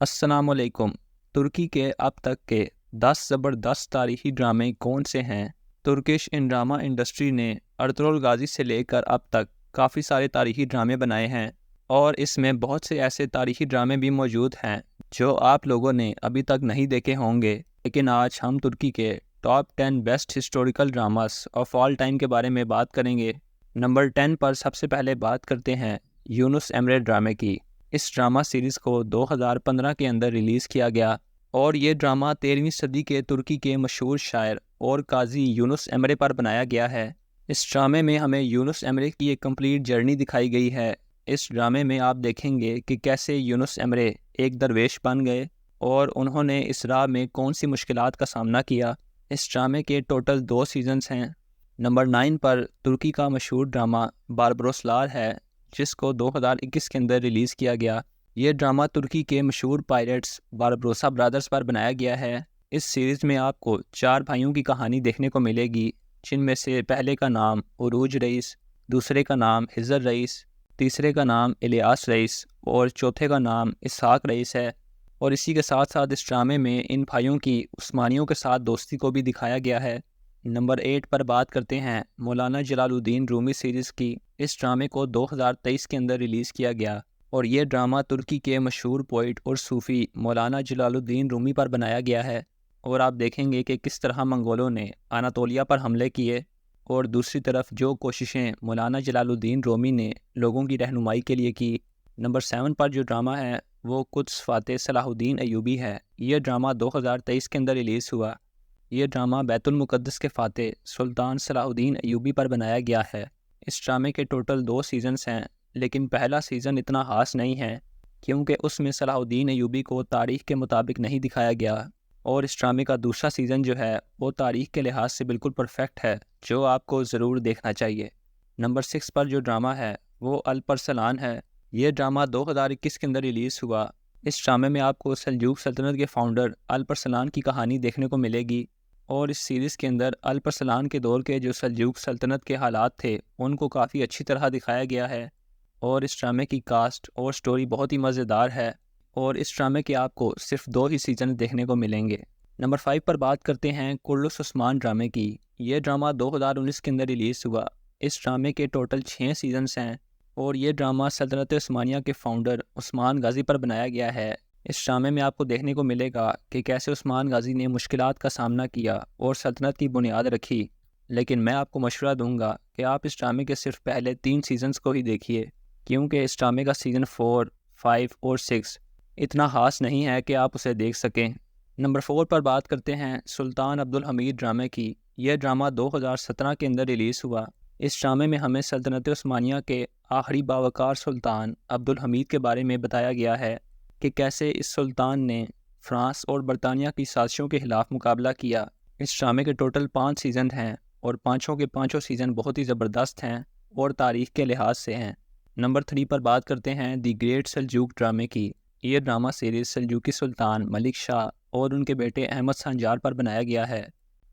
अस्सलाम वालेकुम। तुर्की के अब तक के 10 ज़बरदस्त तारीखी ड्रामे कौन से हैं? तुर्किश इन ड्रामा इंडस्ट्री ने अर्तुगरुल गाजी से लेकर अब तक काफ़ी सारे तारीखी ड्रामे बनाए हैं और इसमें बहुत से ऐसे तारीखी ड्रामे भी मौजूद हैं जो आप लोगों ने अभी तक नहीं देखे होंगे। लेकिन आज हम तुर्की के top 10 best historical dramas of all time के बारे में बात करेंगे। नंबर 10 पर सबसे पहले बात करते हैं यूनुस एमरे ड्रामे की। इस ड्रामा सीरीज़ को 2015 के अंदर रिलीज़ किया गया और ये ड्रामा 13वीं सदी के तुर्की के मशहूर शायर और काजी यूनुस एमरे पर बनाया गया है। इस ड्रामे में हमें यूनुस एमरे की एक कंप्लीट जर्नी दिखाई गई है। इस ड्रामे में आप देखेंगे कि कैसे यूनुस एमरे एक दरवेश बन गए और उन्होंने इस राह में कौन सी मुश्किलात का सामना किया। इस ड्रामे के टोटल 2 सीजन्स हैं। नंबर 9 पर तुर्की का मशहूर ड्रामा बारबरोसलार है जिसको 2021 के अंदर रिलीज़ किया गया। ये ड्रामा तुर्की के मशहूर पायरेट्स बारबरोसा ब्रदर्स पर बनाया गया है। इस सीरीज़ में आपको 4 भाइयों की कहानी देखने को मिलेगी, जिनमें से पहले का नाम उरूज रईस, दूसरे का नाम हिजर रईस, तीसरे का नाम इलियास रईस और चौथे का नाम इसहाक रईस है। और इसी के साथ साथ इस ड्रामे में इन भाइयों की उस्मानियों के साथ दोस्ती को भी दिखाया गया है। नंबर 8 पर बात करते हैं मौलाना जलालुद्दीन रूमी सीरीज़ की। इस ड्रामे को 2023 के अंदर रिलीज़ किया गया और ये ड्रामा तुर्की के मशहूर पोइट और सूफ़ी मौलाना जलालुद्दीन रूमी पर बनाया गया है। और आप देखेंगे कि किस तरह मंगोलों ने अनातोलिया पर हमले किए और दूसरी तरफ जो कोशिशें मौलाना जलालुद्दीन रूमी ने लोगों की रहनुमाई के लिए की। नंबर 7 पर जो ड्रामा है वो कुद्स फ़ातेह सलाहुद्दीन अय्यूबी है। ये ड्रामा 2023 के अंदर रिलीज़ हुआ। ये ड्रामा बैतुल मुक़द्दस के फ़ातेह सुल्तान सलाहुद्दीन अय्यूबी पर बनाया गया है। इस ड्रामे के टोटल 2 सीज़न्स हैं, लेकिन पहला सीज़न इतना ख़ास नहीं है क्योंकि उसमें सलाहुद्दीन अय्यूबी को तारीख़ के मुताबिक नहीं दिखाया गया। और इस ड्रामे का दूसरा सीज़न जो है वो तारीख़ के लिहाज से बिल्कुल परफेक्ट है, जो आपको ज़रूर देखना चाहिए। नंबर 6 पर जो ड्रामा है वो अल्परसलान है। ये ड्रामा 2021 के अंदर रिलीज़ हुआ। इस ड्रामे में आपको सल्जूक सल्तनत के फ़ाउंडर अल्परसलान की कहानी देखने को मिलेगी और इस सीरीज़ के अंदर अल्परसलान के दौर के जो सल्जूक सल्तनत के हालात थे उनको काफ़ी अच्छी तरह दिखाया गया है। और इस ड्रामे की कास्ट और स्टोरी बहुत ही मज़ेदार है और इस ड्रामे के आपको सिर्फ 2 ही सीज़न देखने को मिलेंगे। नंबर 5 पर बात करते हैं कुर्लुस उस्मान ड्रामे की। ये ड्रामा 2019 के अंदर रिलीज़ हुआ। इस ड्रामे के टोटल 6 सीज़न्स हैं और ये ड्रामा सल्तनत उस्मानिया के फ़ाउंडर उस्मान गाज़ी पर बनाया गया है। इस ड्रामे में आपको देखने को मिलेगा कि कैसे उस्मान गाज़ी ने मुश्किलात का सामना किया और सल्तनत की बुनियाद रखी। लेकिन मैं आपको मशवरा दूंगा कि आप इस ड्रामे के सिर्फ पहले 3 सीज़न्स को ही देखिए, क्योंकि इस ड्रामे का सीज़न 4, 5 और 6 इतना ख़ास नहीं है कि आप उसे देख सकें। नंबर 4 पर बात करते हैं सुल्तान अब्दुल हमीद ड्रामे की। यह ड्रामा 2017 के अंदर रिलीज़ हुआ। इस ड्रामे में हमें सल्तनत उस्मानिया के आखिरी बावकार सुल्तान अब्दुल हमीद के बारे में बताया गया है कि कैसे इस सुल्तान ने फ्रांस और बरतानिया की साजिशों के ख़िलाफ़ मुकाबला किया। इस ड्रामे के टोटल 5 सीज़न हैं और पाँचों के पाँचों सीज़न बहुत ही ज़बरदस्त हैं और तारीख़ के लिहाज से हैं। नंबर 3 पर बात करते हैं दी ग्रेट सल्जूक ड्रामे की। ये ड्रामा सीरीज़ सल्जूकी सुल्तान मलिक शाह और उनके बेटे अहमद संजार पर बनाया गया है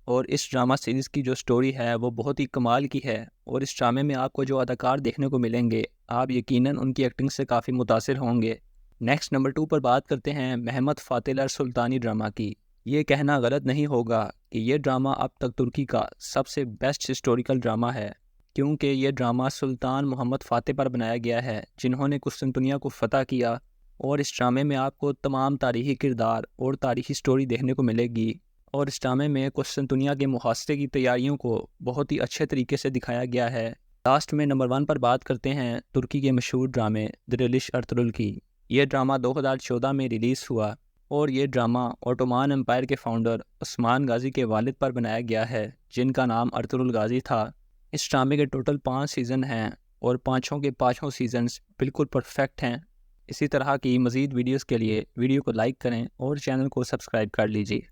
और इस ड्रामा सीरीज़ की जो स्टोरी है वो बहुत ही कमाल की है। और इस ड्रामे में आपको जो अदाकार देखने को मिलेंगे आप यकीनन उनकी एक्टिंग से काफ़ी मुतासिर होंगे। नेक्स्ट नंबर 2 पर बात करते हैं महमद फ़ातिह अल सुल्तानी ड्रामा की। ये कहना गलत नहीं होगा कि ये ड्रामा अब तक तुर्की का सबसे बेस्ट हिस्टोरिकल ड्रामा है, क्योंकि ये ड्रामा सुल्तान मोहम्मद फ़ातिह पर बनाया गया है जिन्होंने कुस्तुनतुनिया को फ़तह किया। और इस ड्रामे में आपको तमाम तारीख़ी किरदार और तारीख़ी स्टोरी देखने को मिलेगी और इस ड्रामे में कुस्तुनतुनिया के मुहासरे की तैयारियों को बहुत ही अच्छे तरीके से दिखाया गया है। लास्ट में नंबर 1 पर बात करते हैं तुर्की के मशहूर ड्रामे दिरिलिश अर्तुगरुल की। ये ड्रामा 2014 में रिलीज़ हुआ और ये ड्रामा ओटोमान एम्पायर के फ़ाउंडर उस्मान गाज़ी के वालिद पर बनाया गया है जिनका नाम अर्तुगरुल गाज़ी था। इस ड्रामे के टोटल 5 सीज़न हैं और पाँचों के पाँचों सीज़न्स बिल्कुल परफेक्ट हैं। इसी तरह की मज़ीद वीडियोज़ के लिए वीडियो को लाइक करें और चैनल को सब्सक्राइब कर लीजिए।